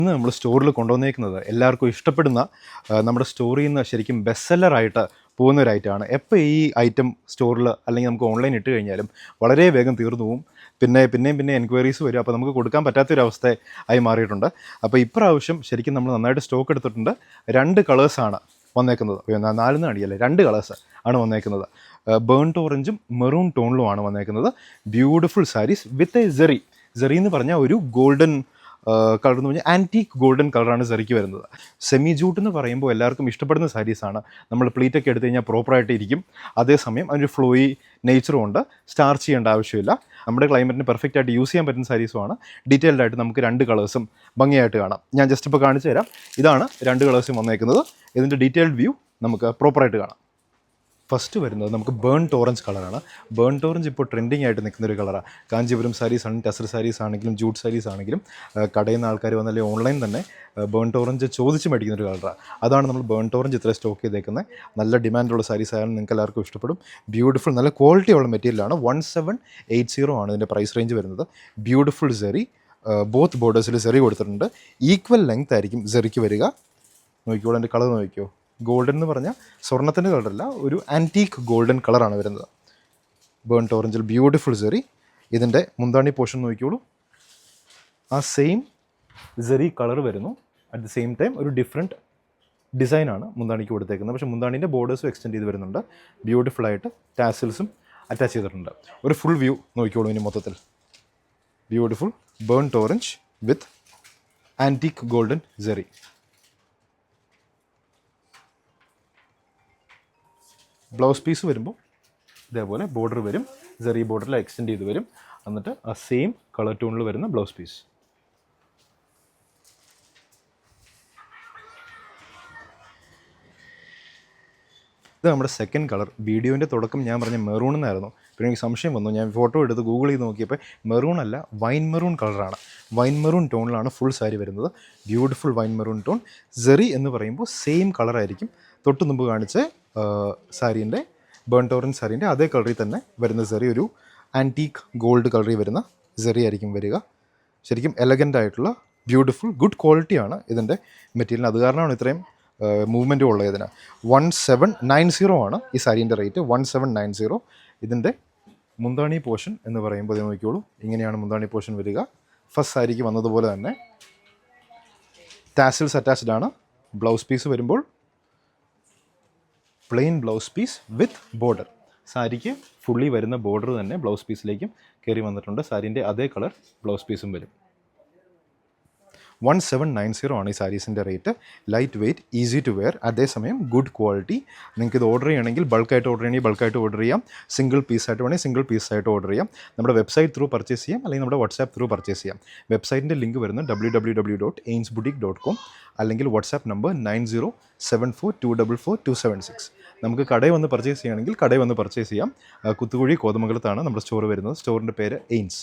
ഇന്ന് നമ്മൾ സ്റ്റോറിൽ കൊണ്ടുവന്നേക്കുന്നത് എല്ലാവർക്കും ഇഷ്ടപ്പെടുന്ന നമ്മുടെ സ്റ്റോറിൽ നിന്ന് ശരിക്കും ബെസ്റ്റ് സെല്ലറായിട്ട് പോകുന്ന ഒരു ഐറ്റമാണ്. എപ്പോൾ ഈ ഐറ്റം സ്റ്റോറിൽ അല്ലെങ്കിൽ നമുക്ക് ഓൺലൈൻ ഇട്ട് കഴിഞ്ഞാലും വളരെ വേഗം തീർന്നു പോവും. പിന്നെയും എൻക്വയറീസ് വരും. അപ്പോൾ നമുക്ക് കൊടുക്കാൻ പറ്റാത്തൊരവസ്ഥ ആയി മാറിയിട്ടുണ്ട്. അപ്പോൾ ഇപ്രാവശ്യം ശരിക്കും നമ്മൾ നന്നായിട്ട് സ്റ്റോക്ക് എടുത്തിട്ടുണ്ട്. 2 കളേഴ്സാണ് വന്നേക്കുന്നത്. 4 അടിയല്ലേ, 2 കളേഴ്സ് ആണ് വന്നേക്കുന്നത്. ബേൺഡ് ഓറഞ്ചും മെറൂൺ ടോണിലുമാണ് വന്നേക്കുന്നത്. ബ്യൂട്ടിഫുൾ സാരീസ് വിത്ത് എ സെറി എന്ന് പറഞ്ഞാൽ ഒരു ഗോൾഡൻ കളർ എന്ന് പറഞ്ഞാൽ ആൻറ്റീക്ക് ഗോൾഡൻ കളറാണ് സെറിക്ക് വരുന്നത്. സെമി ജൂട്ട് എന്ന് പറയുമ്പോൾ എല്ലാവർക്കും ഇഷ്ടപ്പെടുന്ന സാരീസാണ്. നമ്മൾ പ്ലീറ്റൊക്കെ എടുത്തു കഴിഞ്ഞാൽ പ്രോപ്പറായിട്ട് ഇരിക്കും. അതേസമയം അതിൻ്റെ ഫ്ലോയി നേച്ചറും ഉണ്ട്. സ്റ്റാർച്ച് ചെയ്യേണ്ട ആവശ്യമില്ല. നമ്മുടെ ക്ലൈമറ്റിന് പെർഫെക്റ്റ് ആയിട്ട് യൂസ് ചെയ്യാൻ പറ്റുന്ന സാരീസുമാണ്. ഡീറ്റെയിൽഡ് ആയിട്ട് നമുക്ക് 2 കളേഴ്സും ഭംഗിയായിട്ട് കാണാം. ഞാൻ ജസ്റ്റ് ഇപ്പോൾ കാണിച്ചു തരാം. ഇതാണ് 2 കളേഴ്സും വന്നേക്കുന്നത്. ഇതിൻ്റെ ഡീറ്റെയിൽഡ് വ്യൂ നമുക്ക് പ്രോപ്പറായിട്ട് കാണാം. ഫസ്റ്റ് വരുന്നത് നമുക്ക് ബേൺഡ് ഓറഞ്ച് കളറാണ്. ബേൺഡ് ഓറഞ്ച് ഇപ്പോൾ ട്രെൻഡിങ് ആയിട്ട് നിൽക്കുന്ന ഒരു കളറാണ്. കാഞ്ചീപുരം സാരീസ് ആണെങ്കിലും ടസർ സാരീസ് ആണെങ്കിലും ജൂട്ട് സാരീസ് ആണെങ്കിലും കടയിൽ നിന്ന് ആൾക്കാർ വന്നാലും ഓൺലൈൻ തന്നെ ബേൺഡ് ഓറഞ്ച് ചോദിച്ച് മേടിക്കുന്ന ഒരു കളറാണ്. അതാണ് നമ്മൾ ബേൺഡ് ഓറഞ്ച് ഇത്ര സ്റ്റോക്ക് ചെയ്തേക്കുന്നത്. നല്ല ഡിമാൻഡുള്ള സാരീസ് ആയാലും നിങ്ങൾക്ക് എല്ലാവർക്കും ഇഷ്ടപ്പെടും. ബ്യൂട്ടിഫുൾ നല്ല ക്വാളിറ്റി ഉള്ള മെറ്റീരിയലാണ്. 1780 ആണ് ഇതിൻ്റെ പ്രൈസ് റേഞ്ച് വരുന്നത്. ബ്യൂട്ടിഫുൾ സെറി, ബോത്ത് ബോർഡേഴ്സിൽ സെറി കൊടുത്തിട്ടുണ്ട്. ഈക്വൽ ലെങ്ത് ആയിരിക്കും സെറിക്ക് വരിക. നോക്കിക്കോളൂ, എൻ്റെ കളർ നോക്കിക്കോ. ഗോൾഡൻ എന്ന് പറഞ്ഞാൽ സ്വർണ്ണത്തിൻ്റെ കളറല്ല, ഒരു ആൻറ്റീക്ക് ഗോൾഡൻ കളറാണ് വരുന്നത്. ബേൺഡ് ഓറഞ്ചിൽ ബ്യൂട്ടിഫുൾ സെറി. ഇതിൻ്റെ മുന്താണി പോർഷൻ നോക്കിക്കോളൂ. ആ സെയിം സെറി കളർ വരുന്നു. അറ്റ് ദി സെയിം ടൈം ഒരു ഡിഫറെൻറ്റ് ഡിസൈനാണ് മുന്താണിക്ക് കൊടുത്തേക്കുന്നത്. പക്ഷേ മുന്താണിൻ്റെ ബോർഡേഴ്സും എക്സ്റ്റെൻഡ് ചെയ്ത് വരുന്നുണ്ട്. ബ്യൂട്ടിഫുള്ളായിട്ട് ടാസിൽസും അറ്റാച്ച് ചെയ്തിട്ടുണ്ട്. ഒരു ഫുൾ വ്യൂ നോക്കിക്കോളൂ. ഇനി മൊത്തത്തിൽ beautiful burnt orange with antique golden series. Blouse piece വരുമ്പോൾ ഇതേപോലെ ബോർഡർ വരും. സെറി ബോർഡറിൽ എക്സ്റ്റെൻഡ് ചെയ്ത് വരും. എന്നിട്ട് ആ സെയിം കളർ ടൂണിൽ വരുന്ന ബ്ലൗസ് പീസ്. ഇത് നമ്മുടെ സെക്കൻഡ് കളർ. വീഡിയോൻ്റെ തുടക്കം ഞാൻ പറഞ്ഞ മെറൂൺ എന്നായിരുന്നു. പിന്നെ എനിക്ക് സംശയം വന്നു. ഞാൻ ഫോട്ടോ എടുത്ത് ഗൂഗിൾ ചെയ്ത് നോക്കിയപ്പോൾ മെറൂൺ അല്ല, വൈൻ മെറൂൺ കളറാണ്. വൈൻ മെറൂൺ ടോണിലാണ് ഫുൾ സാരി വരുന്നത്. Beautiful wine maroon tone. Series എന്ന് പറയുമ്പോൾ സെയിം കളറായിരിക്കും. തൊട്ട് മുമ്പ് കാണിച്ച സാരീൻ്റെ ബേൺഡ് ഓറഞ്ച് സാരീൻ്റെ അതേ കളറിൽ തന്നെ വരുന്ന സെറി, ഒരു ആൻറ്റീക്ക് ഗോൾഡ് കളറിൽ വരുന്ന സെറി ആയിരിക്കും വരിക. ശരിക്കും എലഗൻ്റ് ആയിട്ടുള്ള ബ്യൂട്ടിഫുൾ ഗുഡ് ക്വാളിറ്റിയാണ് ഇതിൻ്റെ മെറ്റീരിയൽ. അത് കാരണമാണ് ഇത്രയും മൂവ്മെൻറ്റും ഉള്ളത്. ഇതിന് 1790 ആണ് ഈ സാരീൻ്റെ റേറ്റ്. 1790. ഇതിൻ്റെ മുന്താണി പോർഷൻ എന്ന് പറയുമ്പോൾ ഇത് നോക്കിക്കോളൂ. ഇങ്ങനെയാണ് മുന്താണി പോർഷൻ വരിക. ഫസ്റ്റ് സാരിക്ക് വന്നതുപോലെ തന്നെ ടാസിൽസ് അറ്റാച്ച്ഡ് ആണ്. ബ്ലൗസ് പീസ് വരുമ്പോൾ plain blouse piece with border. സാരിക്ക് ഫുള്ളി വരുന്ന ബോർഡർ തന്നെ ബ്ലൗസ് പീസിലേക്കും കയറി വന്നിട്ടുണ്ട്. സാരീൻ്റെ അതേ കളർ ബ്ലൗസ് പീസും വരും. 1790 ആണ് ഈ സാരീസിൻ്റെ rate. Light weight, easy to wear, അതേസമയം ഗുഡ് ക്വാളിറ്റി. നിങ്ങൾക്ക് ഇത് ഓർഡർ ചെയ്യണമെങ്കിൽ ബൾക്കായിട്ട് ഓർഡർ ചെയ്യണമെങ്കിൽ ബൾക്കായിട്ട് ഓർഡർ ചെയ്യാം. സിംഗിൾ പീസായിട്ട് വേണമെങ്കിൽ സിംഗിൾ പീസായിട്ട് ഓർഡർ ചെയ്യാം. നമ്മുടെ വെബ്സൈറ്റ് ത്രൂ പർച്ചേസ് ചെയ്യാം, അല്ലെങ്കിൽ നമ്മുടെ വാട്സാപ്പ് ത്രൂ പർച്ചേസ് ചെയ്യാം. വെബ്സൈറ്റിൻ്റെ ലിങ്ക് വരുന്നത് www.ainsboutique.com, അല്ലെങ്കിൽ വാട്സാപ്പ് നമ്പർ 9074244276. നമുക്ക് കടയിൽ വന്ന് പർച്ചേസ് ചെയ്യുകയാണെങ്കിൽ കടയിൽ വന്ന് പർച്ചേസ് ചെയ്യാം. കുത്തുകുഴി കോതമംഗലത്താണ് നമ്മുടെ സ്റ്റോർ വരുന്നത്. സ്റ്റോറിൻ്റെ പേര് എയിൻസ്.